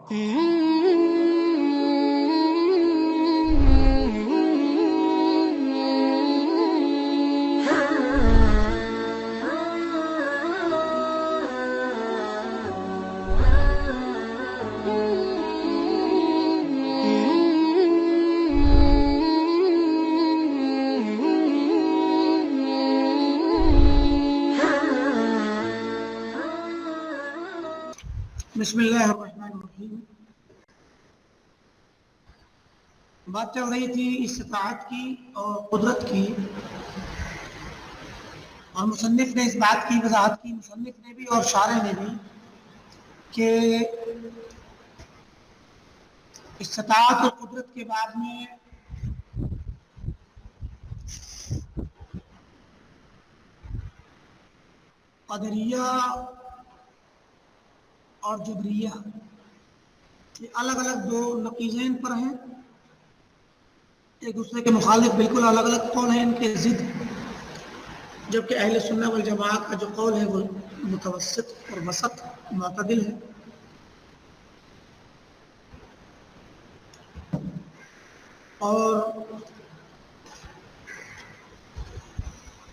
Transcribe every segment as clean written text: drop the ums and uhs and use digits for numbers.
بسم اللہ الرحمن الرحیم. بات چل رہی تھی استطاعت کی اور قدرت کی، اور مصنف نے اس بات کی وضاحت کی، مصنف نے بھی اور شارح نے بھی، کہ استطاعت اور قدرت کے بعد میں قدریہ اور جبریہ یہ الگ الگ دو نقیضین پر ہیں، ایک دوسرے کے مخالف، بالکل الگ الگ قول ہیں ان کے ضد، جبکہ اہل سنہ والجماعت کا جو قول ہے وہ متوسط اور وسط معتدل ہے. اور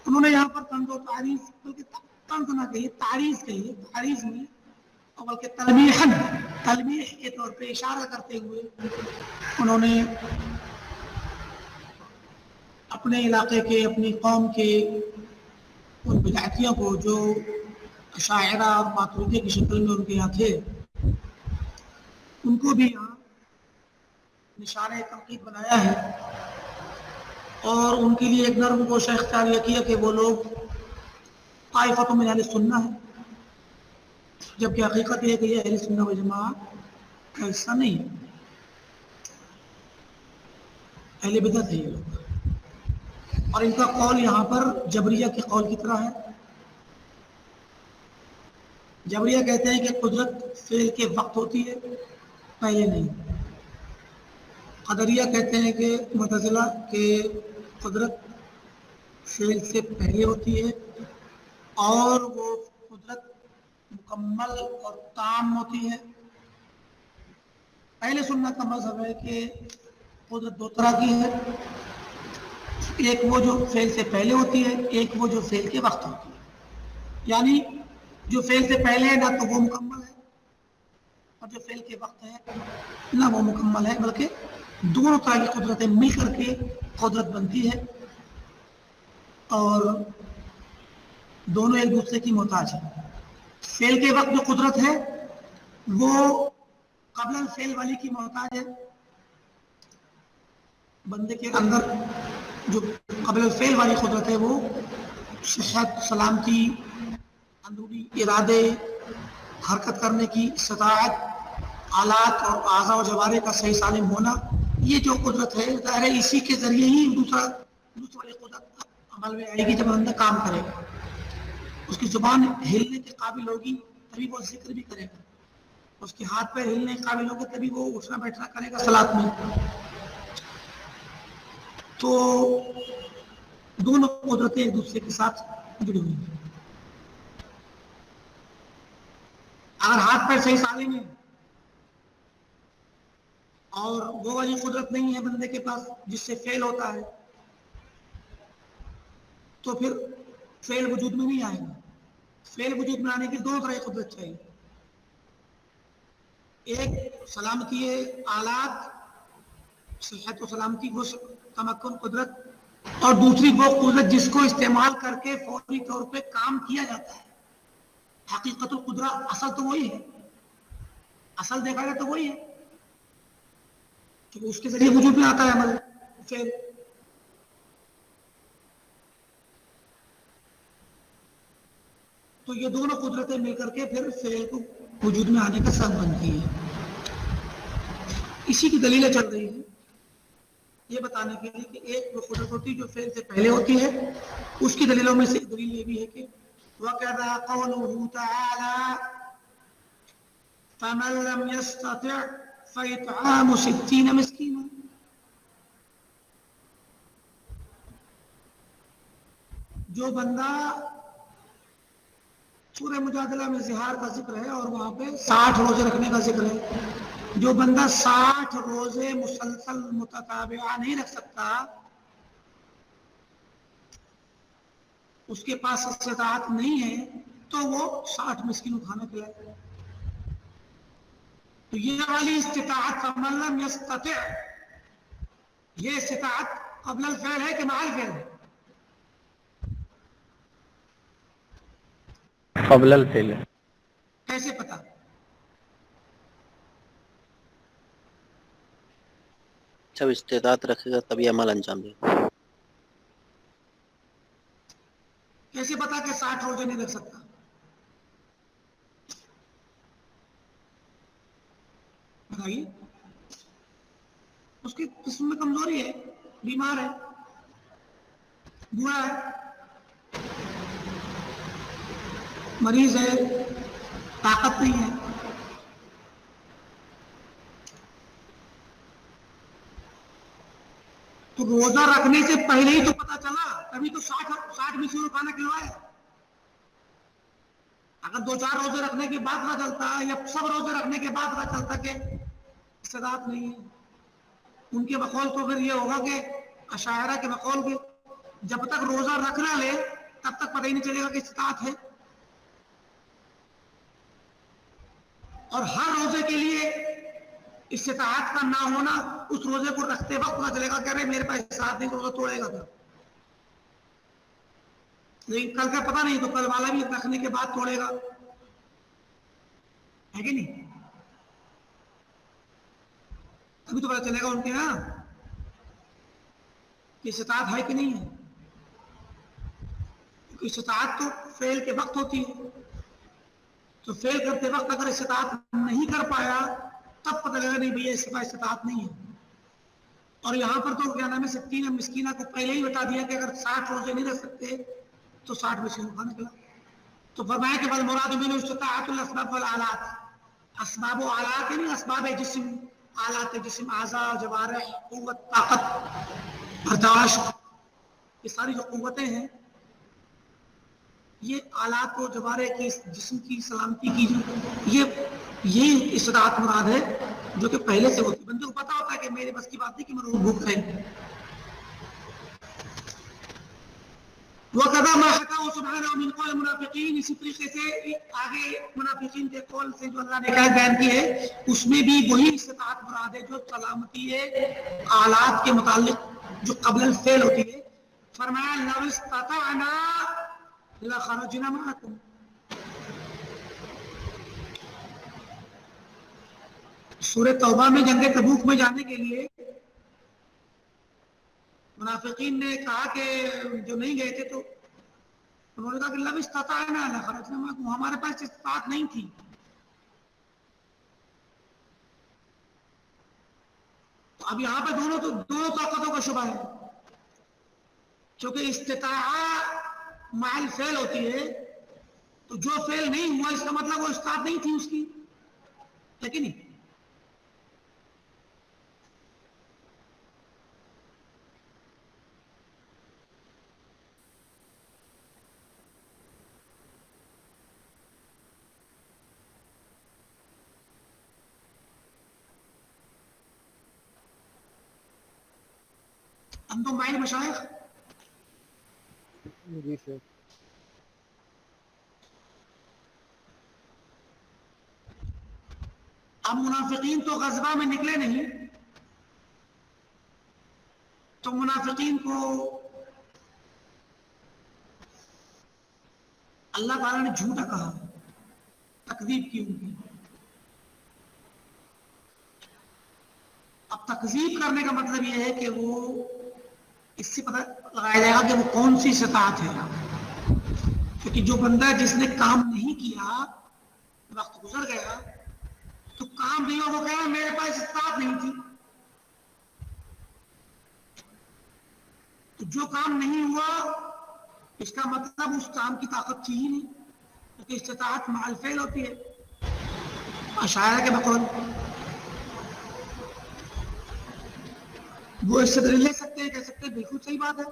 انہوں نے یہاں پر طنز و تعریض، بلکہ طنز نہ کہیے، تعریض کہیے، تعریض نہیں بلکہ تلمیح کے طور پہ اشارہ کرتے ہوئے انہوں نے اپنے علاقے کے، اپنی قوم کے ان بدعتیوں کو جو اشاعرہ اور ماتریدیہ کی شکل میں ان کے یہاں تھے، ان کو بھی یہاں نشانہ تنقید بنایا ہے، اور ان کے لیے ایک نرم گوشہ اختیار یہ کیا کہ وہ لوگ طائفۃ من اہل سنہ ہے، جبکہ حقیقت یہ ہے کہ یہ اہل سنہ والجماعت کا حصہ نہیں ہے، اہل بدعت ہے یہ لوگ. اور ان کا قول یہاں پر جبریہ کے قول کی طرح ہے. جبریہ کہتے ہیں کہ قدرت فعل کے وقت ہوتی ہے، پہلے نہیں. قدریہ کہتے ہیں کہ معتزلہ کہ قدرت فعل سے پہلے ہوتی ہے، اور وہ قدرت مکمل اور تام ہوتی ہے. اہل سنت کا مذہب ہے کہ قدرت دو طرح کی ہے، ایک وہ جو فعل سے پہلے ہوتی ہے، ایک وہ جو فعل کے وقت ہوتی ہے. یعنی جو فعل سے پہلے ہے نہ تو وہ مکمل ہے، اور جو فعل کے وقت ہے نہ وہ مکمل ہے، بلکہ دونوں طرح کی قدرتیں مل کر کے قدرت بنتی ہے، اور دونوں ایک دوسرے کی محتاج ہیں. فعل کے وقت جو قدرت ہے وہ قبل الفعل والی کی محتاج ہے. بندے کے اندر جو قبل الفعل والی قدرت ہے وہ صحت، سلامتی، اندرونی ارادے، حرکت کرنے کی استطاعت، آلات اور اعضاء و جوارح کا صحیح سالم ہونا، یہ جو قدرت ہے ظاہر ہے اسی کے ذریعے ہی دوسری والی قدرت عمل میں آئے گی جب اندر کام کرے گا. اس کی زبان ہلنے کے قابل ہوگی تبھی وہ ذکر بھی کرے گا، اس کے ہاتھ پیر ہلنے کے قابل ہوگا تبھی وہ اٹھنا بیٹھنا کرے گا صلاۃ میں. تو دونوں قدرتیں ایک دوسرے کے ساتھ جڑی ہوئی ہیں. اگر ہاتھ پیر صحیح سالم ہے اور وہ والی قدرت نہیں ہے بندے کے پاس جس سے فعل ہوتا ہے، تو پھر فعل وجود میں نہیں آئے گا. فعل وجود میں آنے کی دونوں طرح کی قدرت چاہیے، ایک سلامتی آلات، صحت و سلامتی وہ تمکن قدرت، اور دوسری وہ قدرت جس کو استعمال کر کے فوری طور پہ کام کیا جاتا ہے. حقیقت القدرت اصل تو وہی ہے، اصل دیکھا جائے تو وہی ہے کہ اس کے ذریعے وجود میں آتا ہے عمل فعل. تو یہ دونوں قدرتیں مل کر کے پھر فعل کو وجود میں آنے کا سبب بنتی ہے. اسی کی دلیلیں چل رہی ہیں یہ بتانے کے لیے کہ ایک وہ قدرت ہوتی ہے جو فعل سے پہلے ہوتی ہے. اس کی دلیلوں میں سے ایک دلیل یہ بھی ہے کہ وَكَذَا قَوْلُهُ تَعَالَى فَمَنْ لَمْ يَسْتَطِعْ فَإِطْعَامُ 60 مِسْكِينًا. جو بندہ سورہ مجادلہ میں زہار کا ذکر ہے اور وہاں پہ 60 روزے رکھنے کا ذکر ہے، جو بندہ 60 روزے مسلسل متتابعہ نہیں رکھ سکتا، اس کے پاس استطاعت نہیں ہے، تو وہ 60 مسکینوں کو کھانا کھلائے. تو یہ والی استطاعت فمن لم یستطع، یہ استطاعت قبل الفعل ہے کہ مع الفعل ہے؟ قبل الفعل. کیسے پتا؟ جب استطاعت رکھے گا تبھی عمل انجام دے گا. کیسے پتا کہ 60 روزے نہیں رکھ سکتا؟ بتائیے. اس کی جسم میں کمزوری ہے، بیمار ہے، بوڑھا ہے، مریض ہے، طاقت نہیں ہے. تو روزہ رکھنے سے پہلے ہی تو پتا چلا، تبھی تو 60 مسکینوں کو کھانا کھلوایا. اگر 2-4 روزے رکھنے کے بعد پتا چلتا، یا سب روزے رکھنے کے بعد پتا چلتا کہ استطاعت نہیں ہے، ان کے بقول تو پھر یہ ہوگا کہ اشاعرہ کے بقول کے جب تک روزہ رکھ نہ لے تب تک پتہ ہی نہیں چلے گا کہ استطاعت ہے. اور ہر روزے کے لیے استطاعت کا نہ ہونا اس روزے کو رکھتے وقت پتا چلے گا کہ ارے میرے پاس استطاعت نہیں، روزہ توڑے گا. لیکن کل کا پتہ نہیں، تو کل والا بھی رکھنے کے بعد توڑے گا، ہے کہ نہیں؟ ابھی تو پتا چلے گا ان کے یہاں کہ استطاعت ہے کہ نہیں ہے. کیونکہ استطاعت تو فعل کے وقت ہوتی ہے، تو فعل کرتے وقت اگر استطاعت نہیں کر پایا تب پتہ لگا نہیں بھیا اس کے پاس استطاعت نہیں ہے. اور یہاں پر تو کیا نام ہے 60 مسکینہ کو پہلے ہی بتا دیا کہ اگر 60 روزے نہیں رکھ سکتے تو 60 مسکینوں کو کھانا کھلا. تو فرمایا کہ والمراد من استطاعت الاسباب والآلات، اسباب و آلات یعنی اسباب جسم، آلات جسم، اعضاء، جوارح، قوت، طاقت، برداشت، یہ ساری جو قوتیں ہیں یہ آلات و جوارح کی جسم کی سلامتی کی یہ استطاعت مراد ہے جو کہ پہلے سے ہوتی. بندے کو پتا ہوتا ہے کہ میرے بس کی بات نہیں کہ میں روز بھوک رہے. وَقَضَى مَا حَكَاهُ سُبْحَانَهُ مِنْ قَوْلِ الْمُنَافِقِينَ، اسی طریقے سے آگے منافقین کے قول سے جو اللہ نے بیان کی ہے اس میں بھی وہی استطاعت مراد ہے جو سلامتی ہے آلات کے متعلق جو قبل الفعل ہوتی ہے. فرمایا لَوْ اسْتَطَعْنَا لَخَرَجْنَا مَعَكُمْ. سورہ توبہ میں جنگ تبوک میں جانے کے لیے منافقین نے کہا کہ جو نہیں گئے تھے تو انہوں نے کہا کہ لَوْ اسْتَطَعْنَا لَخَرَجْنَا مَعَكُمْ، ہمارے پاس استطاعت نہیں تھی. تو اب یہاں پہ دونوں طاقتوں کا شبہ ہے، کیونکہ استطاعت مع الفعل ہوتی ہے، تو جو فعل نہیں ہوا اس کا مطلب وہ استطاعت نہیں تھی اس کی، لیکن نہیں. انتم معي مشايخ؟ جی سر. اب منافقین تو غزوہ میں نکلے نہیں، تو منافقین کو اللہ تعالیٰ نے جھوٹا کہا، تکذیب کی ان کی. اب تکذیب کرنے کا مطلب یہ ہے کہ وہ اس سے پتہ لگایا جائے گا کہ وہ کون سی استطاعت ہے. کیونکہ جو بندہ جس نے کام نہیں کیا، وقت گزر گیا تو کام نہیں ہوا، وہ کہا میرے پاس استطاعت نہیں تھی. تو جو کام نہیں ہوا اس کا مطلب اس کام کی طاقت تھی ہی نہیں، کیونکہ استطاعت مع الفعل ہوتی ہے اشاعرہ کے بقول. وہ اس سے دلیل لے سکتے ہیں، کہہ سکتے ہیں بالکل صحیح بات ہے،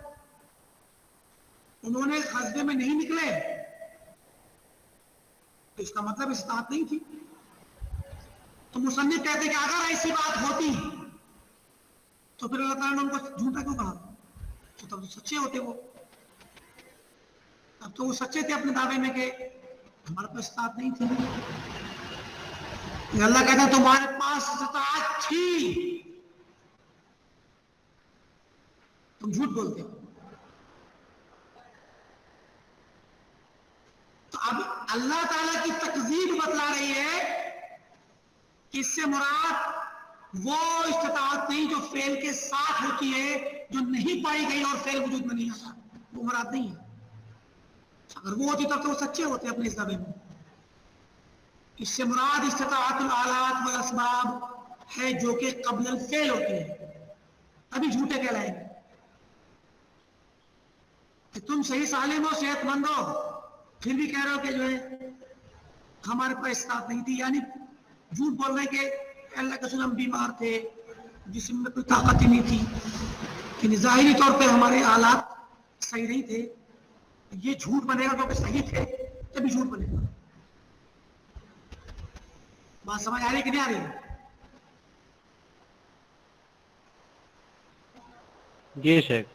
انہوں نے غزوے میں نہیں نکلے تو اس کا مطلب استطاعت نہیں تھی. تو مصنف کہتے کہ اگر ایسی بات ہوتی تو پھر اللہ تعالیٰ نے ان کو جھوٹا کیوں کہا؟ تو تب تو سچے ہوتے وہ، اب تو وہ سچے تھے اپنے دعوے میں کہ ہمارے پاس استطاعت نہیں تھی. اللہ کہتا ہے تمہارے پاس استطاعت تھی، تم جھوٹ بولتے ہو. تو اب اللہ تعالیٰ کی تکذیب بتلا رہی ہے کہ اس سے مراد وہ استطاعت نہیں جو فعل کے ساتھ ہوتی ہے، جو نہیں پائی گئی اور فعل وجود میں نہیں آتا، وہ مراد نہیں ہے. اگر وہ ہوتی تب تو وہ سچے ہوتے اپنے اس دعوے میں. اس سے مراد استطاعت الآلات والاسباب ہے جو کہ قبل الفعل ہوتے ہیں، ابھی جھوٹے کہلائیں گے. کہ تم صحیح سالم ہو، صحت مند ہو، پھر بھی کہہ رہے ہو کہ جو ہے ہمارے پاس استطاعت نہیں تھی، یعنی جھوٹ بول رہے کہ اللہ کے رسول ہم بیمار تھے، جسم میں کوئی طاقت ہی نہیں تھی، کہ ظاہری طور پہ ہمارے حالات صحیح نہیں تھے. یہ جھوٹ بنے گا کیونکہ صحیح تھے تبھی جھوٹ بنے گا. بات سمجھ آ رہی کہ نہیں آ رہی؟ جی شیخ.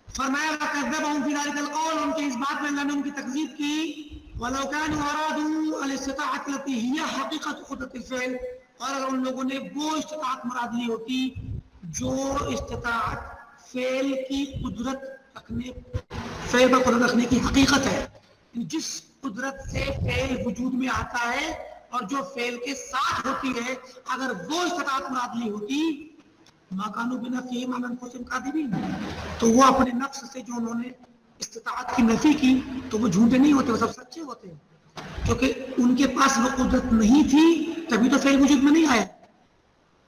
فرمایا وَكَذَّبَهُمْ فِي ذَلِكَ الْقَوْلِ، ان کی اس بات میں اللہ نے ان کی تکذیب کی. وَلَوْ كَانُوا أَرَادُوا الِاسْتِطَاعَةَ الَّتِي هِيَ حَقِيقَةُ قُدْرَةِ الْفِعْلِ، اور اگر ان لوگوں نے وہ استطاعت مراد لی ہوتی جو استطاعت فعل کی قدرت رکھنے، فعل پر قدرت رکھنے کی حقیقت ہے، جس قدرت سے فعل وجود میں آتا ہے اور جو فعل کے ساتھ ہوتی ہے، اگر وہ استطاعت مراد لی ہوتی مَا كَانُوا بِنَفْيِهِمْ عَنْ أَنفُسِهِمْ كَاذِبِينَ، تو وہ اپنے نفس سے جو انہوں نے استطاعت کی نفی کی تو وہ جھوٹے نہیں ہوتے، وہ سب سچے ہوتے ہیں. کیونکہ ان کے پاس وہ قدرت نہیں تھی تبھی تو فعل وجود میں نہیں آیا.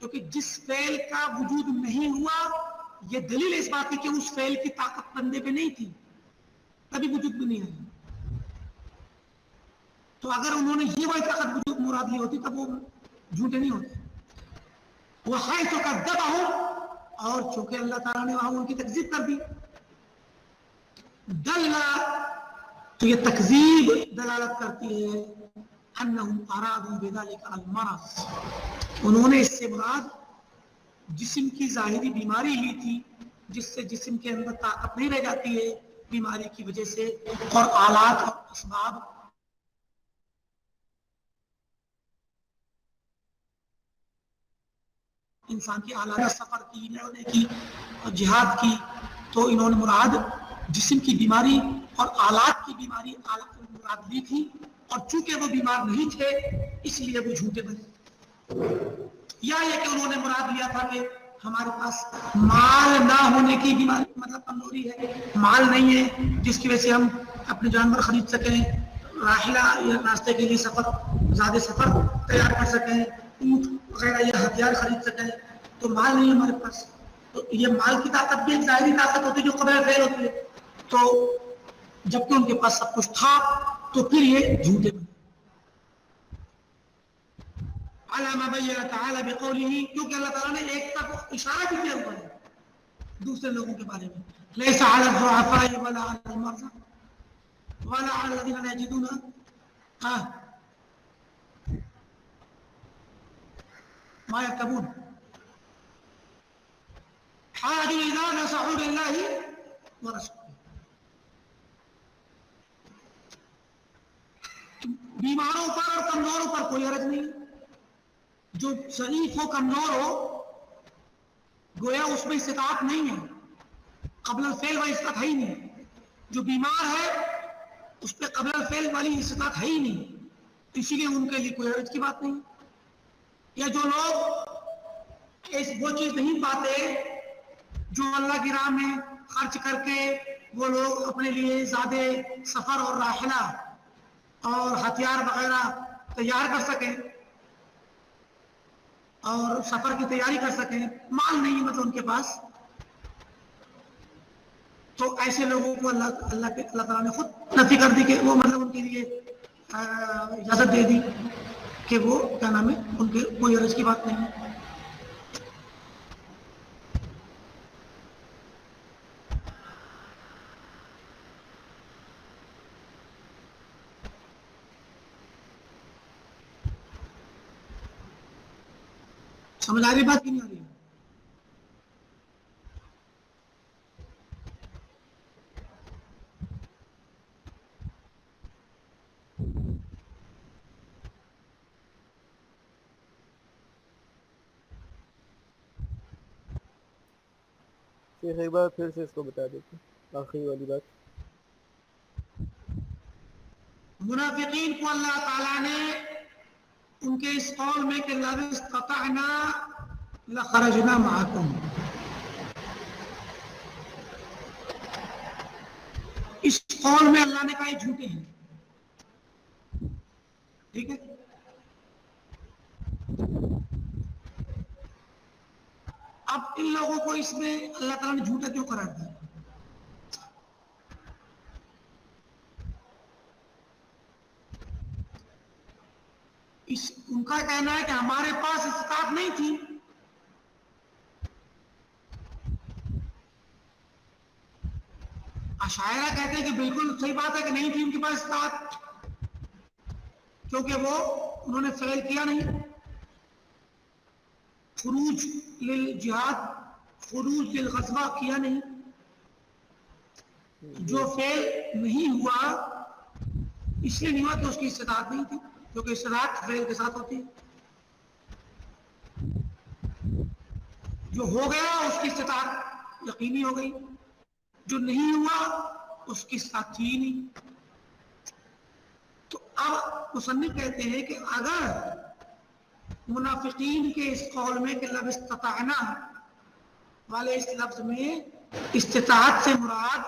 کیونکہ جس فعل کا وجود نہیں ہوا یہ دلیل اس بات کی کہ اس فعل کی طاقت بندے پہ نہیں تھی تبھی وجود میں نہیں آئی. تو اگر انہوں نے یہ والی طاقت وجود مراد لی ہوتی تب وہ جھوٹے نہیں ہوتے. وَحَيْثُ كَذَّبَهُمْ، اور چونکہ اللہ تعالیٰ نے وہاں ان کی تکذیب کر دی، دل، تو یہ تکذیب دلالت کرتی ہے انہم ارادوا بذلک المرض، انہوں نے اس سے مراد جسم کی ظاہری بیماری لی تھی جس سے جسم کے اندر طاقت نہیں رہ جاتی ہے بیماری کی وجہ سے، اور آلات اور اسباب انسان کی آلات سفر کی، لڑنے کی اور جہاد کی، تو انہوں نے مراد جسم کی بیماری اور آلات کی بیماری آلات مراد لی تھی، اور چونکہ وہ بیمار نہیں تھے اس لیے وہ جھوٹے بنے. یا یہ کہ انہوں نے مراد لیا تھا کہ ہمارے پاس مال نہ ہونے کی بیماری، مطلب کمزوری ہے، مال نہیں ہے جس کی وجہ سے ہم اپنے جانور خرید سکیں، راحلہ یا راستے کے لیے سفر، زیادہ سفر تیار کر سکیں، اونٹ وغیرہ یا ہتھیار خرید سکیں، تو مال نہیں ہے ہمارے پاس. تو یہ مال کی طاقت بھی ایک ظاہری طاقت ہوتی ہے جو قبل فعل ہوتی ہے. تو جبکہ ان کے پاس سب کچھ تھا تو پھر یہ جھوٹے بنے. علامہ بیّن تعالی بقولہ، کیونکہ اللہ تعالیٰ نے ایک طرف اشارہ بھی کیا ہوا ہے دوسرے لوگوں کے بارے میں، لیس علی الضعفاء ولا علی المرضى ولا علی الذین لا یجدون ما یرکبون حرج اذا نصحوا للہ ورسولہ. بیماروں پر اور کمزوروں پر کوئی حرج نہیں، جو ضعیف ہو کمزور ہو گویا اس میں استطاعت نہیں ہے، قبل الفعل والی استطاعت ہے ہی نہیں. جو بیمار ہے اس پہ قبل الفعل والی استطاعت ہے ہی نہیں، اسی لیے ان کے لیے کوئی حرج کی بات نہیں. یا جو لوگ وہ چیز نہیں پاتے جو اللہ کی راہ میں خرچ کر کے وہ لوگ اپنے لیے زیادہ سفر اور راحلہ اور ہتھیار وغیرہ تیار کر سکیں اور سفر کی تیاری کر سکیں، مال نہیں ہے مطلب ان کے پاس، تو ایسے لوگوں کو اللہ تعالیٰ نے خود نفی کر دی کہ وہ مطلب ان کے لیے اجازت دے دی کہ وہ کیا نام ہے ان کے کوئی حرج کی بات نہیں. سمجھ آ رہی بات کی نہیں آ رہی؟ شیخ ایک بار پھر سے اس کو بتا دیتے آخری والی بات. منافقین کو اللہ تعالیٰ نے ان کے اس قول میں کہ لَوِ اسْتَطَعْنَا لَخَرَجْنَا مَعَكُمْ، اس قول میں اللہ نے کہا یہ جھوٹے ہیں. ٹھیک ہے، اب ان لوگوں کو اس میں اللہ تعالیٰ نے جھوٹا کیوں قرار دیا؟ ان کا کہنا ہے کہ ہمارے پاس استطاعت نہیں تھی. اشاعرہ کہتے ہیں کہ بالکل صحیح بات ہے کہ نہیں تھی ان کے پاس استطاعت، کیونکہ وہ انہوں نے فعل کیا نہیں. خروج للجہاد، خروج للغزوہ کیا نہیں. جو فعل نہیں ہوا اس لیے نہیں ہوا کہ اس کی استطاعت نہیں تھی، کیونکہ استطاعت فعل کے ساتھ ہوتی ہے. جو ہو گیا اس کی استطاعت یقینی ہو گئی، جو نہیں ہوا اس کی استطاعت تھی ہی نہیں. تو اب مصنف کہتے ہیں کہ اگر منافقین کے اس قول میں کہ لَوِ اسْتَطَعْنَا والے اس لفظ میں استطاعت سے مراد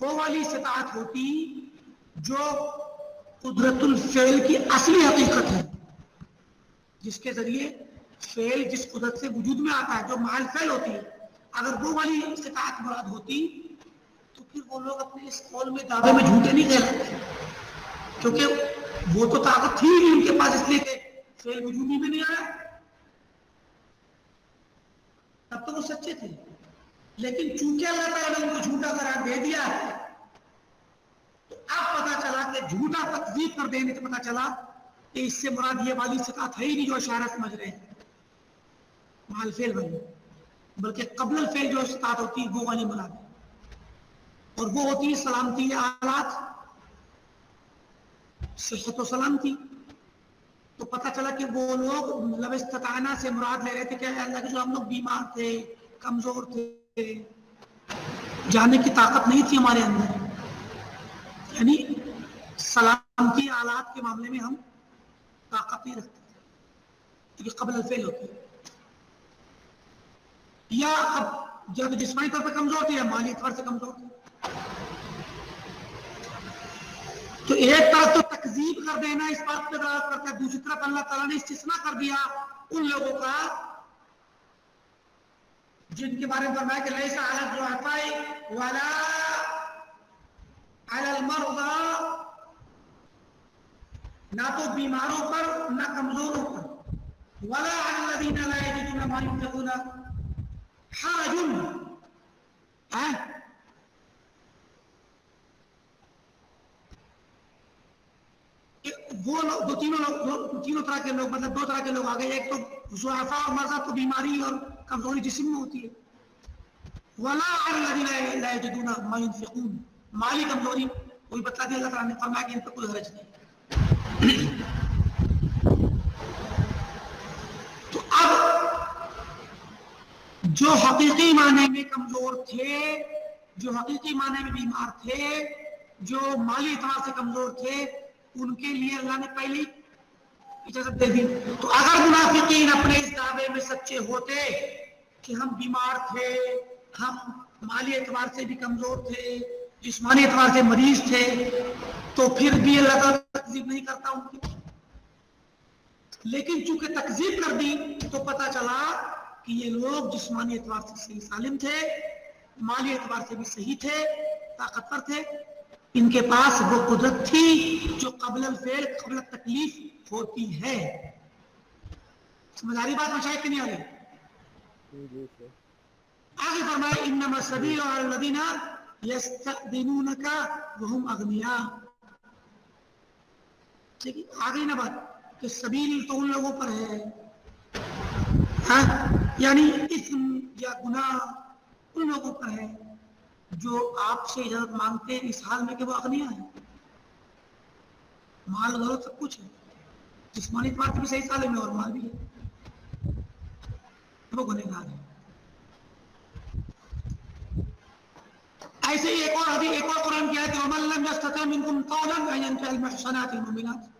وہ والی استطاعت ہوتی جو قدرت الفعل کی اصلی حقیقت ہے، جس کے ذریعے فعل جس قدرت سے وجود میں آتا ہے جو محل فعل ہوتی ہے، اگر وہ والی استطاعت مراد ہوتی تو پھر وہ لوگ اپنے اس قول میں دعوے میں جھوٹے نہیں کہلاتے، کیونکہ وہ تو طاقت تھی نہیں ان کے پاس، اس لیے کہ فعل وجودی میں نہیں آیا. تب تو وہ سچے تھے، لیکن چونکہ اللہ تعالیٰ نے ان کو جھوٹا قرار دے دیا ہے تو اب پتا چلا کہ جھوٹا تکذیب کر دینے سے پتا چلا کہ اس سے مراد یہ والی استطاعت ہے ہی نہیں جو اشارہ سمجھ رہے ہیں محل فعل بنی، بلکہ قبل الفعل جو استطاعت ہوتی ہے وہ والی مراد ہے، اور وہ ہوتی ہے سلامتی آلات، صحت و سلامتی. تو پتہ چلا کہ وہ لوگ لَوِ اسْتَطَعْنَا سے مراد لے رہے تھے کہ اللہ کے جو ہم لوگ بیمار تھے، کمزور تھے، جانے کی طاقت نہیں تھی ہمارے اندر، یعنی سلامتی آلات کے معاملے میں ہم طاقت نہیں رکھتے تھے، کیونکہ قبل الفعل ہوتی ہے. یا اب جب جسمانی طور پہ کمزور تھے یا مالی اعتبار سے کمزور تھے. تو ایک طرف تو تکذیب کر دینا اس بات پہ دلالت کرتا ہے، دوسری طرف اللہ تعالیٰ نے استثناء کر دیا ان لوگوں کا جن کے بارے میں فرمایا کہ لَيْسَ عَلَى الضُّعَفَاءِ وَلَا عَلَى الْمَرْضَىٰ، نہ تو بیماروں پر نہ کمزوروں پر، وَلَا عَلَى الَّذِينَ لَا يَجِدُونَ مَا يُنْفِقُونَ حَرَجٌ، وہ لوگ تینوں طرح کے لوگ، مطلب دو طرح کے لوگ آ گئے. ایک تو ضعفاء اور مرضى، تو بیماری اور کمزوری جسم میں ہوتی ہے. وَلَا عَلَى الَّذِينَ لَا يَجِدُونَ مَا يُنْفِقُونَ، مالی کمزوری کوئی بتا دیا اللہ تعالیٰ نے فرمایا کہ ان پر کوئی حرج نہیں. تو اب جو حقیقی معنی میں کمزور تھے، جو حقیقی معنی میں بیمار تھے، جو مالی اعتبار سے کمزور تھے، ان کے لیے اللہ نے پہلی اجازت دے دی. تو اگر منافقین اپنے اس دعوے میں سچے ہوتے کہ ہم بیمار تھے، ہم مالی اعتبار سے بھی کمزور تھے، جسمانی اعتبار سے مریض تھے، تو پھر بھی اللہ تعالیٰ تکذیب نہیں کرتا ان کی. لیکن چونکہ تکذیب کر دی تو پتہ چلا کہ یہ لوگ جسمانی اعتبار سے صحیح سالم تھے، مالی اعتبار سے بھی صحیح تھے، طاقتور تھے. ان کے پاس وہ قدرت تھی جو قبل الفعل، قبل التکلیف ہوتی ہے. سمجھ آ رہی بات مشاہد کی نہیں آ رہی؟ آگے فرمائے انما السبیل علی الذین یستأذنونک وهم اغنیاء. لیکن آگے نہ بات کہ سبیل تو ان لوگوں پر ہے ہاں یعنی اسم یا گناہ ان لوگوں پر ہے جو آپ سے اجازت مانگتے ہیں اس حال میں کہ وہ اغنیا ہیں، مال دولت سب کچھ ہے، جسمانی طور بھی صحیح سالے میں اور مال بھی ہے، وہ گنہگار ہے۔ ایسے ہی ایک اور حدیث، ایک اور قرآن کی آیت ہے وَمَن لَّمْ يَسْتَطِعْ مِنكُمْ طَوْلًا أَن يَنكِحَ الْمُحْصَنَاتِ الْمُؤْمِنَاتِ،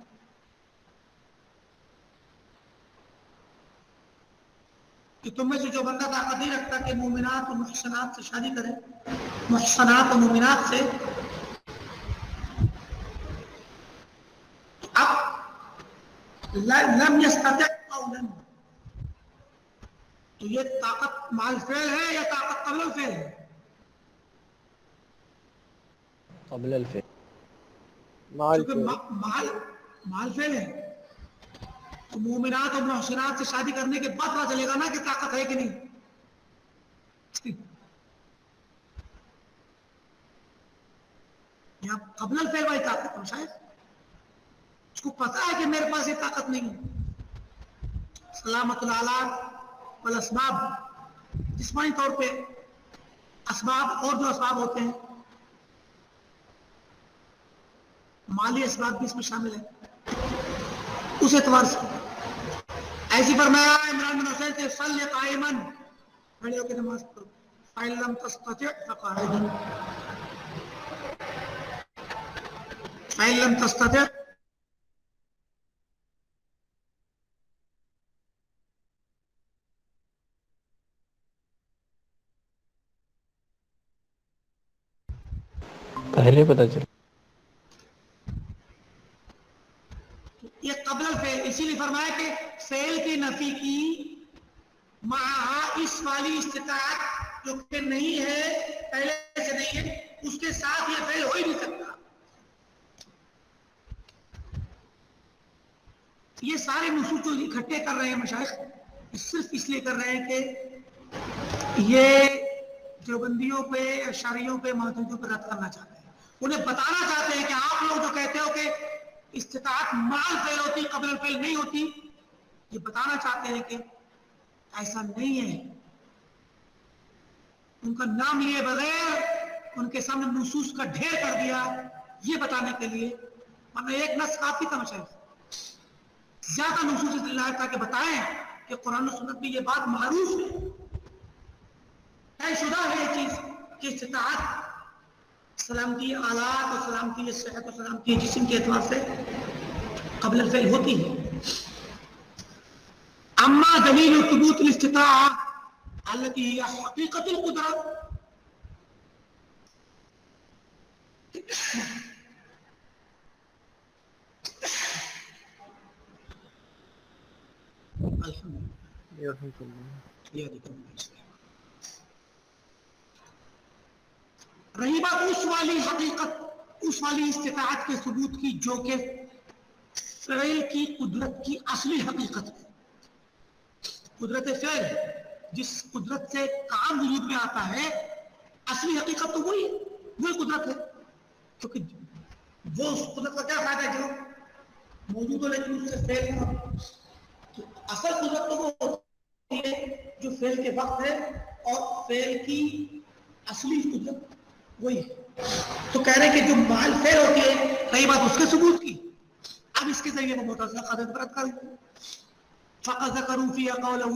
کہ تم میں سے جو بندہ طاقت نہیں رکھتا کہ مومنات اور محسنات سے شادی کرے، محسنات اور مومنات سے، اب لم يستطع قولا، تو یہ طاقت مال فعل ہے یا طاقت قبل الفعل ہے؟ قبل الفعل، مال چونکہ فعل، مال فعل ہے تو مومنات اور محسنات سے شادی کرنے کے بعد پتہ چلے گا نا کہ طاقت ہے کہ نہیں۔ یہاں قبل الفعل والی طاقت ہے، شاید اس کو پتا ہے کہ میرے پاس یہ طاقت نہیں ہے۔ سلامت الآلات والاسباب، جسمانی طور پہ اسباب اور جو اسباب ہوتے ہیں، مالی اسباب بھی اس میں شامل ہے، اس اعتبار سے ایسی فرمایا عمران بن حسین سے صلی قائما، کھڑے ہو کے نماز پڑھو، فَإِن لَّمْ تَسْتَطِعْ فَقَاعِدًا، فَإِن لَّمْ تَسْتَطِعْ، پہلے پتہ چلا۔ یہ قبل الفعل، اسی لیے فرمایا کہ فعل کی نفی کی مع اس والی استطاعت جو کہ نہیں ہے، پہلے سے نہیں ہے، اس کے ساتھ یہ فعل ہو ہی نہیں سکتا۔ یہ سارے نصوص جو اکٹھے کر رہے ہیں مشائخ، صرف اس لیے کر رہے ہیں کہ یہ دیوبندیوں پہ، اشعریوں پہ، ماتریدیوں پہ رد کرنا چاہتے ہیں، انہیں بتانا چاہتے ہیں کہ آپ لوگ جو کہتے ہو کہ استطاعت مال فعل ہوتی قبل الفعل نہیں ہوتی، یہ بتانا چاہتے ہیں کہ ایسا نہیں ہے۔ ان کا نام لیے بغیر ان کے سامنے نصوص کا ڈھیر کر دیا، یہ بتانے کے لیے، ورنہ ایک نص کافی تھا مشائخ، زیادہ نصوص اللہ تاکہ بتائیں کہ قرآن و سنت میں یہ بات معروف ہے، طے شدہ ہے یہ چیز کہ استطاعت سلامتی آلات اور سلامتی صحت اور سلامتی جسم کے اعتبار سے قبل الفعل ہوتی ہے۔ اما دلیل ثبوت الاستطاعة التي هي حقيقة القدرة، رہی بات اس والی حقیقت، اس والی استطاعت کے ثبوت کی جو کہ فعل کی قدرت کی اصلی حقیقت ہے، قدرت فعل، جس قدرت سے کام وجود میں آتا ہے، اصلی حقیقت تو وہی ہے، وہی قدرت ہے، کیونکہ وہ اس قدرت کا کیا فائدہ ہے جو موجود ہو لیکن اس سے فعل نہ، تو اصل قدرت تو وہ ہوتی ہے جو فعل کے وقت ہے، اور فعل کی اصلی قدرت وہی ہے۔ تو کہہ رہے ہیں کہ جو مال فعل ہوتی ہے، رہی بات اس کے ثبوت کی، اب اس کے ذریعے وہ معتزلہ قاعدہ برت کر دیں، فقط ذکروا فیہا قولہ،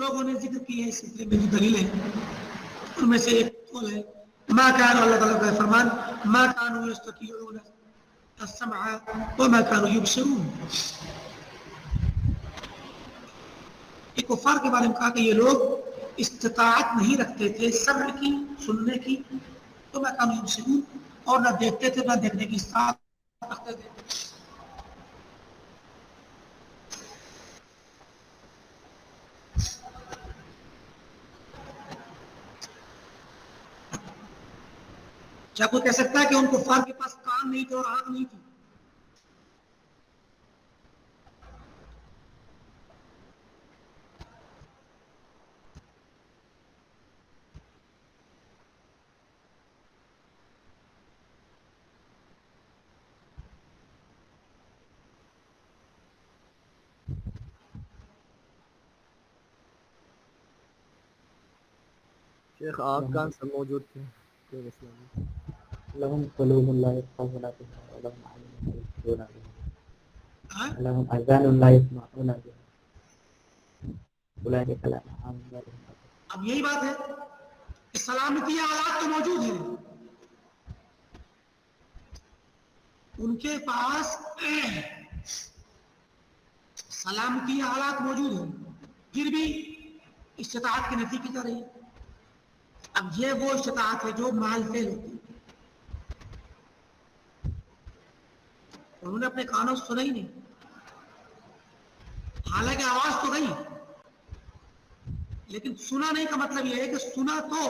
لوگوں نے ذکر کی ہے اس سلسلے میں جو دلیل ہے، ان میں سے ایک قول ہے ما كان، اللہ تعالیٰ کا فرمان ما كانوا يستطيعون السمع وما كانوا يبصرون، ایک کفار کے بارے میں کہا کہ یہ لوگ استطاعت نہیں رکھتے تھے سمع کی، سننے کی، وما كانوا يبصرون، اور نہ دیکھتے تھے نہ دیکھنے کی استطاعت رکھتے تھے۔ کیا کوئی کہہ سکتا ہے کہ ان کفار کے پاس کان نہیں تھے اور آنکھ نہیں تھی؟ شیخ آنکھ کان سب موجود تھے، کوئی مسئلہ نہیں. لهم قلوب لا يفقهون بها ولهم أعين لا يبصرون بها ہاں؟ ولهم آذان لا يسمعون بها أولئك كالأنعام بل هم أضل. اب یہی بات ہے کہ سلامتی آلات تو موجود ہیں، ان کے پاس سلامتی آلات موجود ہیں، پھر بھی استطاعت کی نفی کی جا رہی ہے. اب یہ وہ استطاعت ہے جو مال فعل ہوتی ہے. انہوں نے اپنے کانوں سے سنا ہی نہیں، حالانکہ آواز تو گئی، لیکن سنا نہیں کا مطلب یہ ہے کہ سنا تو،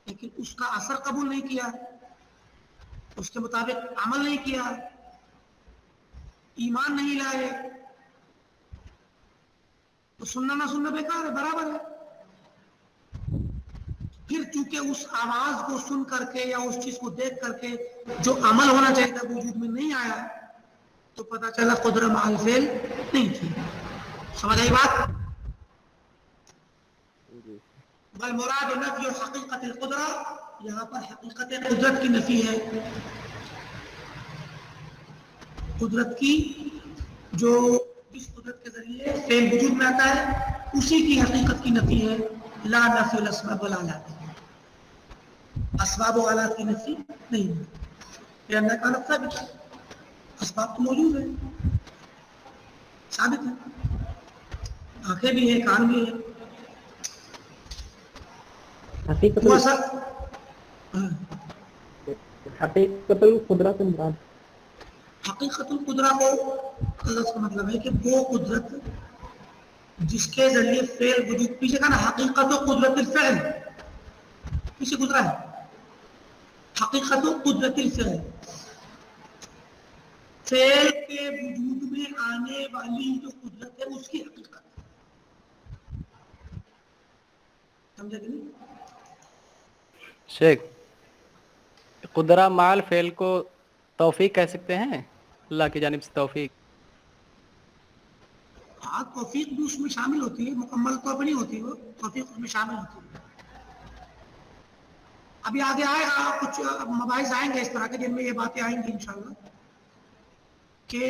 لیکن اس کا اثر قبول نہیں کیا، اس کے مطابق عمل نہیں کیا، ایمان نہیں لائے، تو سننا نہ سننا بیکار ہے، برابر ہے. پھر چونکہ اس آواز کو سن کر کے یا اس چیز کو دیکھ کر کے جو عمل ہونا چاہیے تھا وجود میں نہیں آیا، تو پتہ چلا قدرت مع الفعل نہیں تھی. سمجھ آئی بات؟ بل مراد نفی حقیقت القدرہ، یہاں پر حقیقت قدرت کی نفی ہے. قدرت کی جو اس قدرت کے ذریعے فعل وجود میں آتا ہے اسی کی حقیقت کی نفی ہے. لا نفی الاسباب والآلات، اسباب و آلات کی نفی نہیں ہے. لأن کا ثابت ہے، اسباب تو موجود ہے، ثابت ہے، آنکھیں بھی ہیں، کان بھی ہیں. حقیقت وہ اثر حقیقت القدرت مراد حقیقت القدرہ کو لفظ کا مطلب ہے کہ وہ قدرت جس کے ذریعے فعل وجود، پیچھے کا نا حقیقت و قدرت الفعل پیچھے گزرا ہے، حقیقت و قدرت الفعل، فعل کے وجود میں آنے والی جو قدرت ہے اس کی حقیقت. سمجھا کہ نہیں؟ شیخ قدرہ مال فعل کو توفیق کہہ سکتے ہیں، اللہ کی جانب سے توفیق. ہاں، توفیق بھی اس میں شامل ہوتی ہے، مکمل طور پر نہیں ہوتی، وہ توفیق اس میں شامل ہوتی ہے. ابھی آگے آئے گا، کچھ مباحث آئیں گے اس طرح کے جن میں یہ باتیں آئیں گی انشاءاللہ، کہ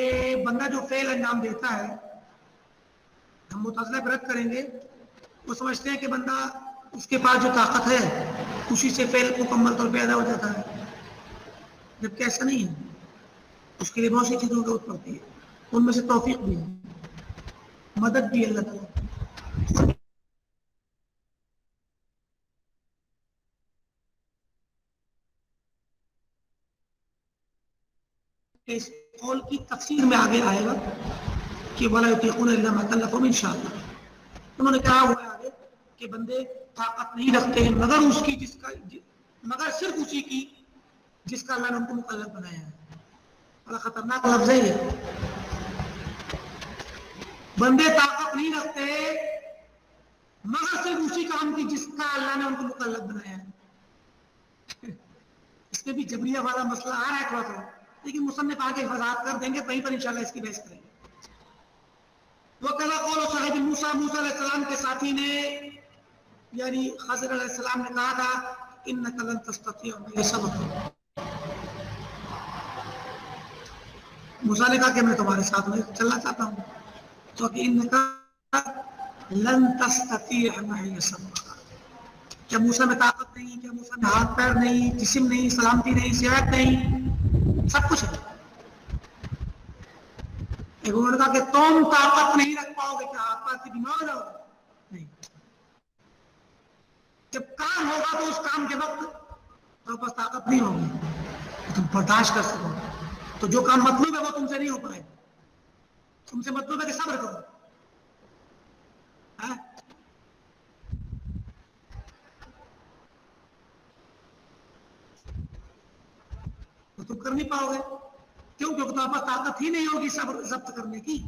بندہ جو فعل انجام دیتا ہے، ہم متعلق رد کریں گے، وہ سمجھتے ہیں کہ بندہ اس کے پاس جو طاقت ہے اسی سے فعل مکمل طور پہ ادا ہو جاتا ہے، جبکہ ایسا نہیں ہے. اس کے لیے بہت سی چیزوں کی ضرورت پڑتی ہے، ان میں سے توفیق بھی ہے، مدد بھی اللہ تعالیٰ. اس قول کی تفسیر میں آگے آئے گا کہ وَلَا يُطِيقُونَ إِلَّا مَا كَلَّفَهُمْ انشاءاللہ. انہوں نے کہا ہوا ہے آگے کہ بندے طاقت نہیں رکھتے ہیں مگر اس کی مگر صرف اسی کی جس کا اللہ نے ان کو مکلف بنایا ہے. بڑا خطرناک لفظ ہے یہ. بندے طاقت نہیں رکھتے مگر صرف اسی کام کی جس کا اللہ نے ان کو مکلف بنایا ہے. اس میں بھی جبریہ والا مسئلہ آ رہا ہے تھوڑا تھوڑا، لیکن مصنف آگے وضاحت کر دیں گے، وہیں پر انشاءاللہ اس کی بحث کریں گے. وَقَالَ قَوْلُ صَاحِبِ موسیٰ، موسیٰ علیہ السلام کے ساتھی نے یعنی خضر علیہ السلام نے کہا تھا إِنَّكَ لَن تَسْتَطِيعَ مَعِيَ صَبْرًا. موسیٰ نے کہا کہ میں تمہارے ساتھ میں چلنا چاہتا ہوں، تو کہ إِنَّكَ لَن تَسْتَطِيعَ مَعِيَ صَبْرًا. کیا موسیٰ میں طاقت نہیں، کیا موسیٰ میں ہاتھ پیر نہیں، جسم نہیں، سلامتی نہیں، صحت نہیں، سب کچھ ہے. انہوں نے کہا کہ تم طاقت نہیں رکھ پاؤ گے، کیا آپ سے بیمار ہو جاؤ گے؟ نہیں. جب کام ہوگا تو اس کام کے وقت تو بس طاقت نہیں ہوگی، تم برداشت کر سکو. تو جو کام مطلوب ہے وہ تم سے نہیں ہو پائے، تم سے مطلوب ہے کہ صبر کرو. تو تم کر نہیں پاؤ گے، کیوں؟ کیونکہ تمہارے پاس طاقت ہی نہیں ہوگی صبر ضبط کرنے کی،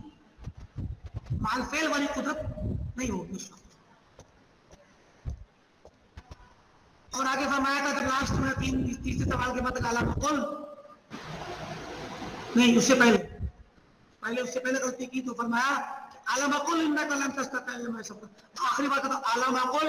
مع الفعل والی قدرت نہیں ہوگی اس وقت. اور آگے فرمایا تھا جب لاسٹ میں تیسرے سوال کے بعد علم قل، نہیں اس سے پہلے غلطی کی تو فرمایا علم قل انک لن تستطیع معي صبرا. آخری بات تھا علم قل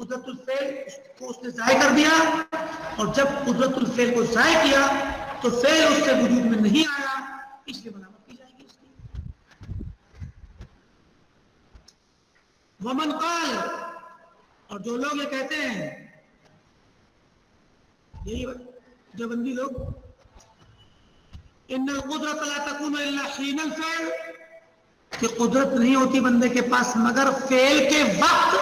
قدرت الفعل کو اس نے ضائع کر دیا، اور جب قدرت الفعل کو ضائع کیا تو فعل اس سے وجود میں نہیں آیا، اس لیے ملامت کی جائے گی اس کی۔ ومن قال، اور جو لوگ یہ کہتے ہیں، یہی دیوبندی لوگ، ان القدرت لا تكون الا حين الفعل، کہ قدرت نہیں ہوتی بندے کے پاس مگر فعل کے وقت،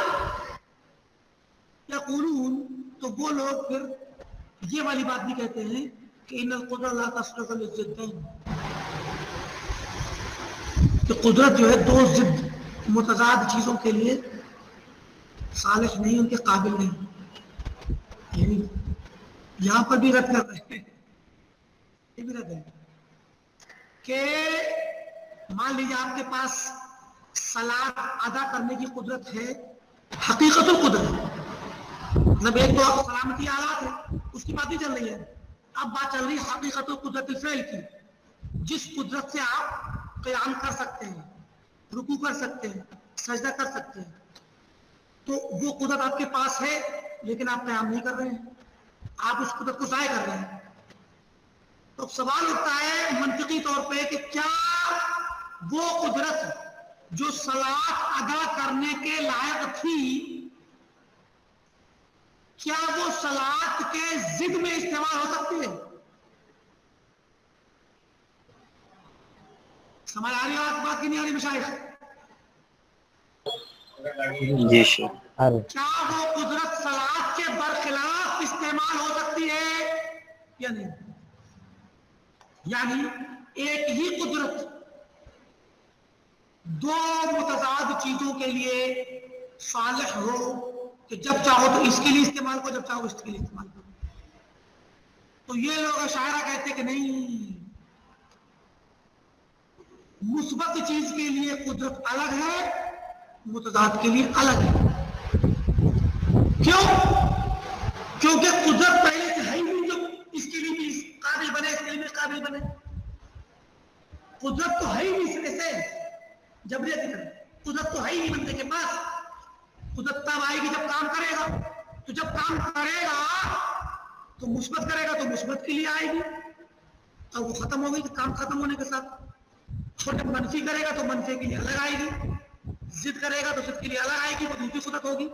یقولون، تو وہ لوگ پھر یہ والی بات بھی کہتے ہیں کہ ان القدرت لا تصلح للضدین، کہ قدرت جو ہے دو ضد متضاد چیزوں کے لیے صالح نہیں، ان کے قابل نہیں۔ یعنی یہاں پر بھی رد کر رہے ہیں، یہ بھی رد ہے کہ مان لیجیے آپ کے پاس صلاۃ ادا کرنے کی قدرت ہے، حقیقت القدرت، مطلب ایک تو سلامتی آلات ہے، اس کی بات نہیں چل رہی ہے، اب بات چل رہی ہے حقیقت القدرت الفعل کی، جس قدرت سے آپ قیام کر سکتے ہیں، رکوع کر سکتے ہیں، سجدہ کر سکتے ہیں، تو وہ قدرت آپ کے پاس ہے لیکن آپ قیام نہیں کر رہے ہیں، آپ اس قدرت کو ضائع کر رہے ہیں۔ تو سوال اٹھتا ہے منطقی طور پہ کہ کیا وہ قدرت جو صلاۃ ادا کرنے کے لائق تھی، کیا وہ صلاۃ کے ضد میں استعمال ہو سکتی ہے؟ سمجھ آ رہی ہے بات کی نہیں آ رہی مشائخ؟ جی شیخ۔ کیا وہ قدرت صلاۃ کے برخلاف استعمال ہو سکتی ہے یا نہیں؟ یعنی ایک ہی قدرت دو متضاد چیزوں کے لیے صالح ہو کہ جب چاہو تو اس کے لیے استعمال کرو، جب چاہو اس کے لیے استعمال کرو۔ تو یہ لوگ اشاعرہ کہتے کہ نہیں، مثبت چیز کے لیے قدرت الگ ہے، متضاد کے لیے الگ ہے۔ کیوں؟ کیونکہ قدرت پہلے سے ہے ہی نہیں جو اس کے لیے بھی قابل بنے، اس کے لیے بھی قابل بنے۔ قدرت تو ہے ہی نہیں سرے سے، جبریت کی طرح قدرت تو ہے ہی نہیں بندے کے پاس۔ قدرت تب آئے گی جب کام کرے گا، تو جب کام کرے گا تو مثبت کرے گا تو مثبت کے لیے آئے گی، اور وہ ختم ہو گئی تو کام ختم ہونے کے ساتھ۔ اور جب منفی کرے گا تو منفی کے لیے الگ آئے گی، ضد کرے گا تو ضد کے لیے الگ آئے گی، وہ دوسری قدرت ہوگی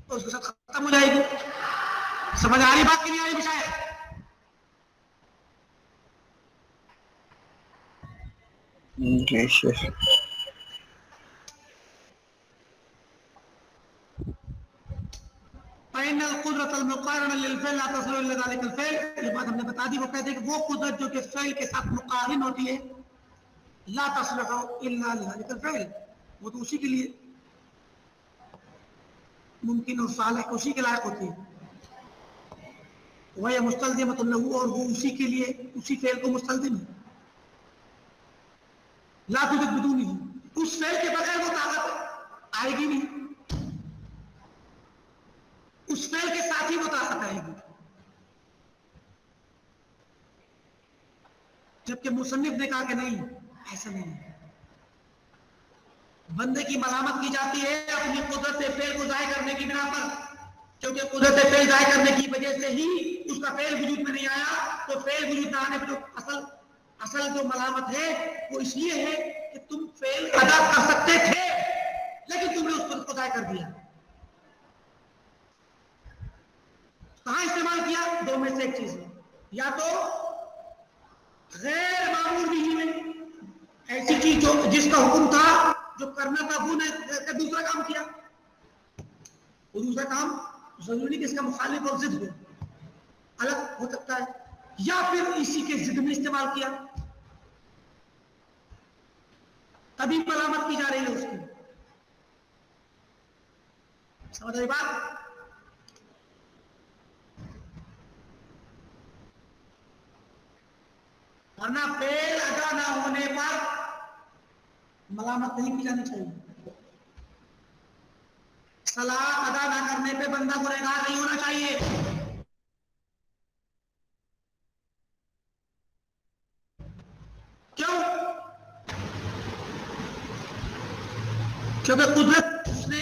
تو اس کے ساتھ ختم ہو جائے گی۔ سمجھ آ رہی بات کی نہیں آ رہی مشاہد؟ جی شیخ۔ فإن القدرة المقارنة للفعل لا تصل إلى ذلك الفعل، یہ بات ہم نے بتا دی۔ وہ کہتے ہیں کہ وہ قدرت جو کہ فعل کے ساتھ مقارن ہوتی ہے، لا تصلح إلا لذلك الفعل، وہ تو اسی کے لیے ممکن اور صالح اسی کے لائق ہوتی ہے۔ وهي مستلزمة له، اور وہ اسی کے لیے اسی فعل کو مستلزم ہے۔ لا توجد بدونه، اس فعل کے بغیر وہ طاقت آئے گی نہیں، اس فعل کے ساتھ ہی وہ طاقت آئے گی۔ جبکہ مصنف نے کہا کہ نہیں، ایسا نہیں ہے، بندے کی ملامت کی جاتی ہے اپنی قدرت فعل کو ضائع کرنے کی بنا پر، کیونکہ قدرت فعل ضائع کرنے کی وجہ سے ہی اس کا فعل وجود میں نہیں آیا، تو فعل وجود نہ آنے پر جو اصل جو ملامت ہے وہ اس لیے ہے کہ تم فعل ادا کر سکتے تھے لیکن تم نے اس قدرت کو ضائع کر دیا۔ کہاں استعمال کیا؟ دو میں سے ایک چیز میں، یا تو غیر معمول بھی میں، ایسی چیز جو جس کا حکم تھا جو کرنا تھا وہ نے دوسرا کام کیا، وہ دوسرا کام ضروری نہیں کہ اس کا مخالف اور ضد ہو، الگ ہو سکتا ہے، یا پھر اسی کے ضد میں استعمال کیا، تبھی ملامت کی جا رہی ہے اس کی۔ سمجھ رہی بات؟ ورنہ فعل ادا نہ ہونے پر ملامت نہیں کی جانی چاہیے، صلاۃ ادا نہ کرنے پہ بندہ گنہگار نہیں ہونا چاہیے۔ کیوں؟ کیونکہ قدرت اس نے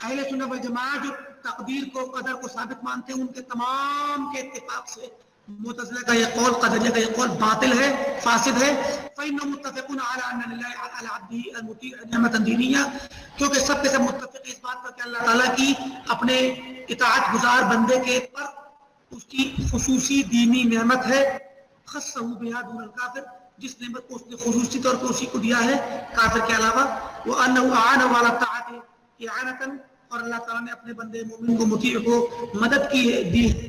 اہل سنت والجماعت جو تقدیر کو قدر کو ثابت مانتے ہیں ان کے تمام کے اتفاق سے معتزلہ کا یہ قول قدریہ کا یہ قول باطل ہے فاسد ہے فإنهم متفقون على ان لله على عبده المطيع نعمة دینیہ کیونکہ سب کے سب متفق اس بات پر کہ اللہ تعالیٰ کی اپنے اطاعت گزار بندے کے پر اس کی خصوصی دینی نعمت ہے خصہ بها دون الکافر جس نعمت کو اس نے خصوصی طور پر اسی کو دیا ہے کافر کے علاوہ وانه اعانه على الطاعه اعانة اور اللہ تعالیٰ نے اپنے بندے مومن کو مطیع کو مدد کی دی ہے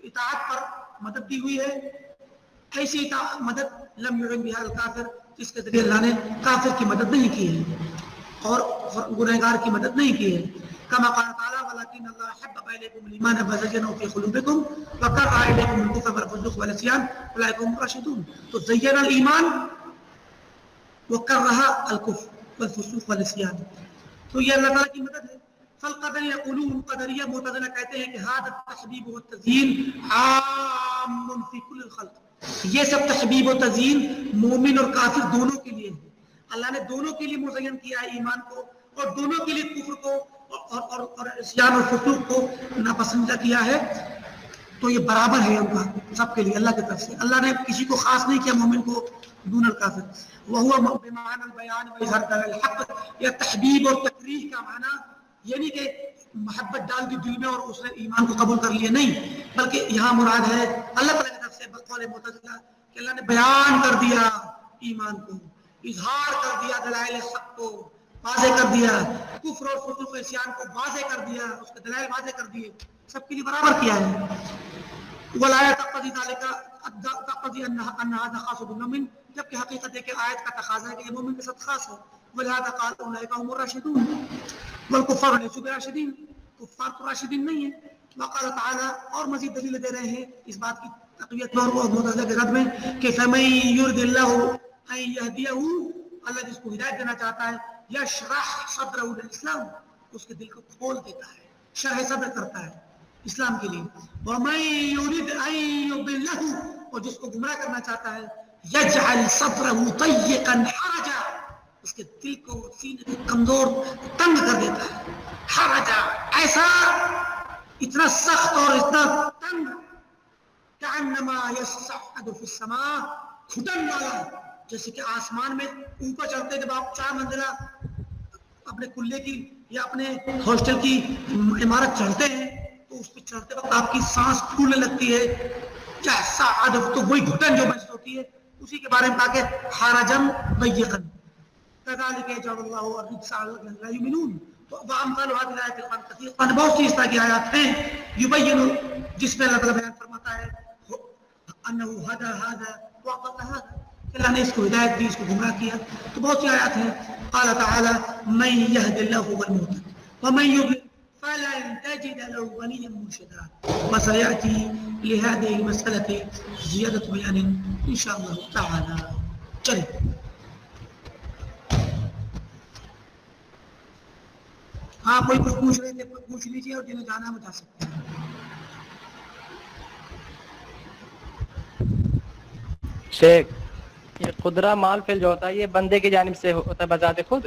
اطاعت پر مدد دی ہوئی ہے ایسی مدد لم يعن بها الکافر جس کے ذریعے اللہ نے کافر کی مدد نہیں کی ہے اور گنہگار کی مدد نہیں کی ہے كما قال تعالى ولكن الله حبب اليكم الايمان وزينه في قلوبكم وكره اليكم الكفر والفسوق والعصيان اولئك هم الراشدون تو زين الايمان وكره الكفر والفسوق والعصيان تو یہ اللہ تعالیٰ کی مدد ہے فالقدر یقولون قدریہ معتزلہ کہتے ہیں کہ هذا التحبیب والتزیین عام فی کل الخلق یہ سب تحبیب و تزیین مومن اور کافر دونوں کے لیے ہے اللہ نے دونوں کے لیے مزین کیا ہے ایمان کو اور دونوں کے لیے کفر کو اور عصیان اور فسوق کو ناپسندیدہ کیا ہے تو یہ برابر ہے ان کا سب کے لیے اللہ کی طرف سے اللہ نے کسی کو خاص نہیں کیا مومن کو دون الکافر وهو بمعنى البيان واظهار دلائل الحق یا تحبیب اور تکریہ کا معنی یعنی کہ محبت ڈال دی دل میں اور اس نے ایمان کو قبول کر لیا نہیں بلکہ یہاں مراد ہے اللہ تعالیٰ کی طرف سے بقول معتزلہ کہ اللہ نے بیان کر دیا ایمان کو اظہار کر دیا دلائل حق کو واضح کر دیا کفر اور فسوق و عصیان کو واضح کر دیا اس کے دلائل واضح کر دیے سب کے لیے برابر کیا ہے ولا تقضي ذلك تقضي ان هذا خاص بالمؤمن جبکہ حقیقت ہے کہ آیت کا تقاضا ہے کہ یہ مومن کے ساتھ خاص ہے ولهذا قال اولئك هم الراشدون والكفار ليسوا براشدين کفار تو راشدین نہیں ہیں وقال تعالی اور مزید دلیل دے رہے ہیں اس بات کی تقویت میں اور معتزلہ کے رد میں کہ فمن يرد الله ان يهديه اللہ جس کو ہدایت دینا چاہتا ہے یشرح صدره للاسلام اس کے دل کو کھول دیتا ہے شرح صدر کرتا ہے اسلام کے لیے ومن يرد ان يضله اور جس کو گمراہ کرنا چاہتا ہے یجعل صدره ضيقا حرجا اس کے دل کو سینے کو کمزور تنگ کر دیتا ہے حرجا ایسا اتنا سخت اور اتنا تنگ کانما یصعد فی السماء گھٹن والا جیسے کہ آسمان میں اوپر چڑھتے جب آپ 4 منزلہ اپنے کلے کی یا اپنے ہاسٹل کی عمارت چڑھتے ہیں تو اس پہ چڑھتے وقت آپ کی سانس پھولنے لگتی ہے جیسا عدف تو وہی گھٹن جو محسوس ہوتی ہے اسی کے بارے میں کہا کہ حرجن ضيقا كذلك يجعل الله الرجس على الذين لا يؤمنون وامثال هذه الايات القرآن كثير قرآن بہت سی اس طرح کی آیات ہیں يبين جس میں اللہ تعالیٰ بیان فرماتا ہے انه هدى هذا وقت هذا اللہ نے اس کو ہدایت دی اس کو گمراہ کیا تو بہت سی آیات ہیں قال تعالی من يهد الله هو المهتد ومن يضلل فلن تجد له وليا مرشدا وسياتي لهذه المسألة زيادة بيان ان شاء الله تعالى چلیں ہاں کوئی کچھ پوچھ رہے تھے پوچھ لیجیے اور جنہیں جانا ہے بتا سکتے ہیں شیخ یہ قدرہ مال فعل جو ہوتا ہے یہ بندے کی جانب سے ہوتا ہے بذات خود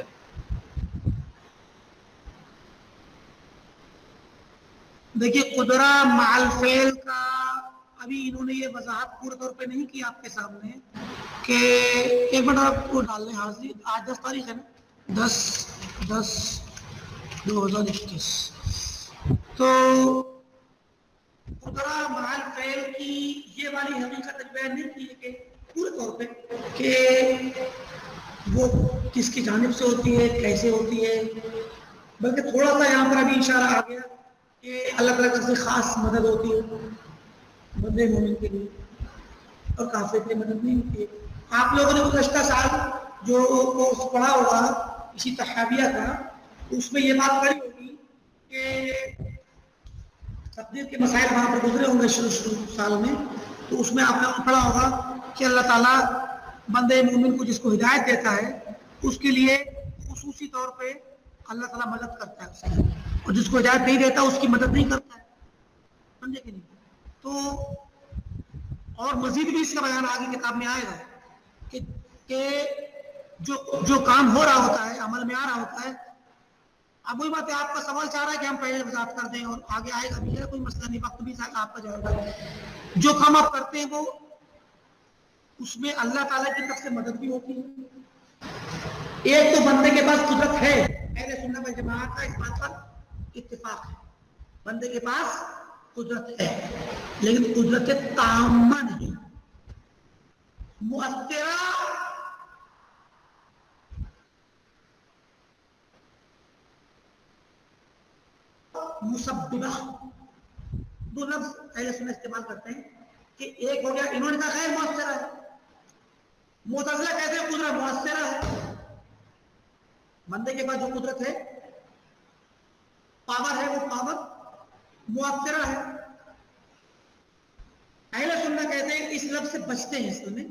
دیکھیے قدرہ مال فعل کا ابھی انہوں نے یہ وضاحت پورے طور پہ نہیں کی آپ کے سامنے کہ ایک منٹ آپ کو ڈال لیں حاضری آج 10 تاریخ ہے نا 10/10/2021 تو قدرہ مال فعل کی یہ والی حقیقت بیان نہیں کی ہے کہ پورے طور پہ کہ وہ کس کی جانب سے ہوتی ہے کیسے ہوتی ہے بلکہ تھوڑا سا یہاں پر ابھی اشارہ آ گیا کہ اللہ تعالیٰ کی خاص مدد ہوتی ہے بندے مومن کے لیے اور کافر کی مدد نہیں ہوتی ہے آپ لوگوں نے گزشتہ سال جو کورس پڑھا ہوگا اسی تحابیہ کا اس میں یہ بات پڑھی ہوگی کہ تقدیر کے مسائل وہاں پر گزرے ہوں گے شروع سال میں تو اس میں آپ نے پڑھا ہوگا کہ اللہ تعالیٰ بندے مومن کو جس کو ہدایت دیتا ہے اس کے لیے خصوصی طور پہ اللہ تعالیٰ مدد کرتا ہے اس کی اور جس کو ہدایت نہیں دیتا اس کی مدد نہیں کرتا ہے سمجھے کہ نہیں تو اور مزید بھی اس کا بیان آگے کتاب میں آئے گا کہ جو کام ہو رہا ہوتا ہے عمل میں آ رہا ہوتا ہے اب وہی بات ہے، آپ کا سوال چاہ رہا ہے کہ ہم پہلے وضاحت کر دیں اور آگے آئے گا بھی، کوئی مسئلہ نہیں، وقت بھی آپ کا جائے گا۔ جو کام آپ کرتے ہیں وہ اس میں اللہ تعالیٰ کی طرف سے مدد بھی ہوتی ہے۔ ایک تو بندے کے پاس قدرت ہے، اہل سنت والجماعت کا اس بات پر اتفاق ہے، بندے کے پاس قدرت ہے، لیکن قدرت تامہ نہیں، مؤثرہ مسببہ، دو لفظ اہل سنت استعمال کرتے ہیں کہ ایک ہو گیا، انہوں نے کہا غیر مؤثرہ ہے، معتزلہ کہتے ہیں قدرت مؤثرہ ہے، بندے کے پاس جو قدرت ہے، پاور ہے، وہ پاور مؤثرہ ہے۔ اہل سنت کہتے ہیں اس لفظ سے بچتے ہیں، اس میں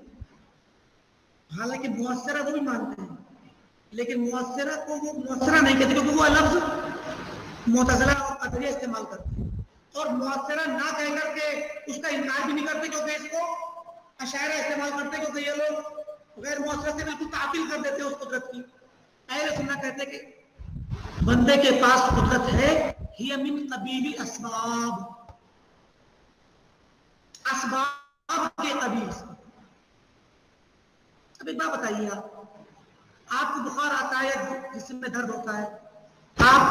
حالانکہ مؤثرہ وہ بھی مانتے ہیں، لیکن مؤثرہ کو وہ مؤثرہ نہیں کہتے کیونکہ وہ لفظ معتزلہ اور قدریہ استعمال کرتے ہیں، اور مؤثرہ نہ کہہ کر کے اس کا انکار بھی نہیں کرتے کیونکہ اس کو اشاعرہ استعمال کرتے ہیں، کیونکہ یہ لوگ غیر مؤثرہ سے بالکل تعطیل کر دیتے ہیں اس قدرت کی۔ اہل سنت کہتے ہیں کہ بندے کے پاس قدرت ہے، ہی من قبیل الاسباب، اسباب کے قبیل سے۔ اب ایک بات بتائیے، آپ کو بخار آتا ہے، جسم میں درد ہوتا ہے، آپ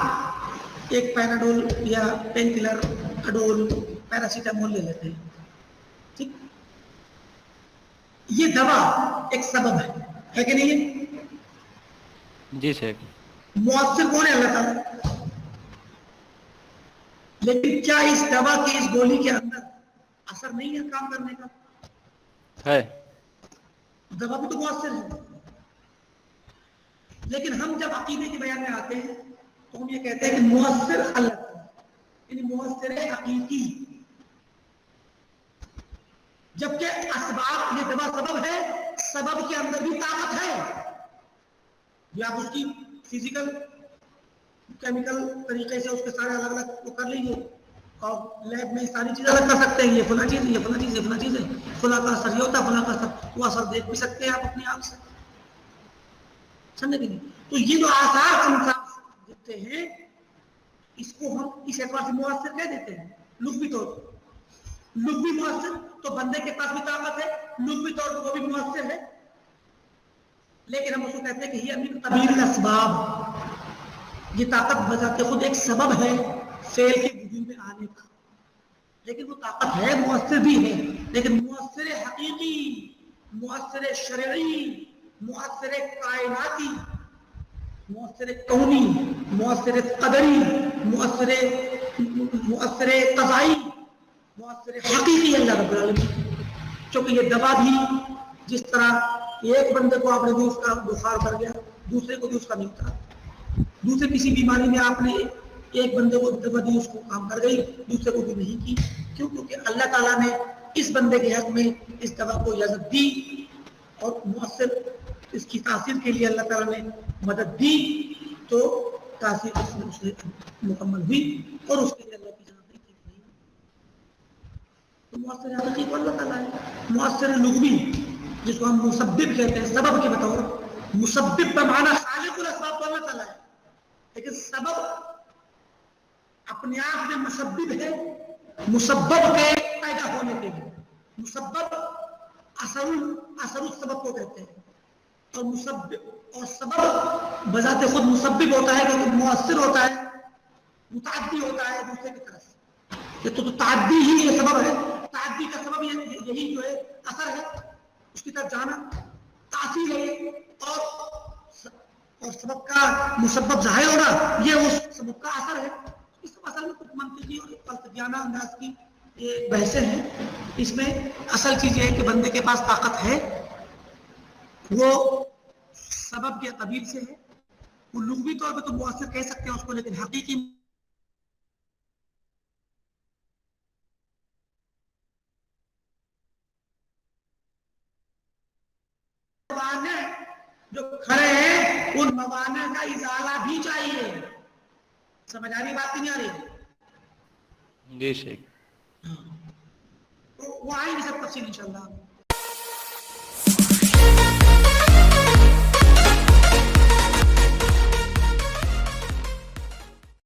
ایک پیناڈول یا پین کلر، اڈول، پیراسیٹامول لے لیتے ہیں، ٹھیک، یہ دوا ایک سبب ہے کہ نہیں؟ جی شیخ۔ مؤثر کون ہے؟ اللہ تعالیٰ۔ لیکن کیا اس دوا کی اس گولی کے اندر اثر نہیں ہے کام کرنے کا؟ ہے، دوا بھی تو مؤثر ہے، لیکن ہم جب عقیدے کے بیان میں آتے ہیں تو ہم یہ کہتے ہیں کہ مؤثر اللہ تعالیٰ، یعنی مؤثر حقیقی، جبکہ اسباب، یہ دوا سبب ہے، سبب کے اندر بھی طاقت ہے، یا آپ اس کی فزیکل کیمیکل طریقے سے اس کے سارے الگ الگ وہ کر لیجیے اور لیب میں ساری چیزیں الگ کر سکتے ہیں، یہ فلاں چیز، یہ فلاں چیز، یہ فلاں چیز ہے، فلاں کا اثر یہ ہوتا ہے، فلاں کا اثر، وہ اثر دیکھ بھی سکتے ہیں آپ اپنے آپ سے، سمجھے کہ نہیں؟ تو یہ جو آثار ہم دیکھتے ہیں، اس کو ہم اس اعتبار سے مؤثر کہہ دیتے ہیں، لغوی طور پر، لغوی مؤثر، تو بندے کے پاس بھی طاقت ہے، لغوی طور پر وہ بھی مؤثر ہے، لیکن ہم اس کو کہتے ہیں کہ یہ من قبیل الاسباب، یہ طاقت بذات خود ایک سبب ہے فعل کے وجود میں آنے کا، لیکن وہ طاقت ہے، مؤثر بھی ہے، لیکن مؤثر حقیقی، مؤثر شرعی، مؤثر کائناتی، مؤثر کونی، مؤثر قدری، مؤثر قضائی، مؤثر حقیقی اللہ رب العالمین۔ چونکہ یہ دوا بھی جس طرح ایک بندے کو آپ نے دی، اس کا بخار اتر گیا، دوسرے کو بھی اس کا نہیں اترا، دوسرے کسی بیماری میں آپ نے ایک بندے کو دوا دی، اس کو کام کر گئی، دوسرے کو بھی نہیں کی، کیوں؟ کیونکہ اللہ تعالیٰ نے اس بندے کے حق میں اس دوا کو اجازت دی اور مؤثر اس کی تاثیر کے لیے اللہ تعالیٰ نے مدد دی، تو تاثیر اس نے مکمل ہوئی اور اس کے لیے اللہ کی اجازت نہیں، تو مؤثر حقیقی کو اللہ تعالیٰ ہے۔ مؤثر لغوی جس کو ہم مسبب کہتے ہیں، سبب کے بطور، مسبب کا معنی خالق الاسباب تو اللہ تعالیٰ ہے، لیکن سبب اپنے آپ میں مسبب ہے، مسبب کے پیدا ہونے کے لیے، مسبب اثر السبب کو کہتے ہیں، اور مسبب اور سبب بذات خود مسبب ہوتا ہے کیونکہ مؤثر ہوتا ہے، متعدی ہوتا ہے دوسرے کی طرف، یہ تو تعدی ہی یہ سبب ہے، تعدی کا سبب یہی جو ہے اثر ہے، اس کی طرف جانا، تاثیر ہے، اور سبب کا مسبب ظاہر ہونا، یہ اس سبب کا اثر ہے۔ اس اصل میں کچھ منطقی اور فلسفیانہ انداز کی یہ بحثیں ہیں، اس میں اصل چیز یہ ہے کہ بندے کے پاس طاقت ہے، وہ سبب کے قبیل سے ہے، وہ لغوی طور پہ تو مؤثر کہہ سکتے ہیں اس کو، لیکن حقیقی جو کھڑے ہیں ان موانع کا ازالہ بھی چاہیے، سمجھ آ رہی بات نہیں آ رہی؟ جی شیخ۔ تو وہ آئیں گے سب تفصیل انشاءاللہ۔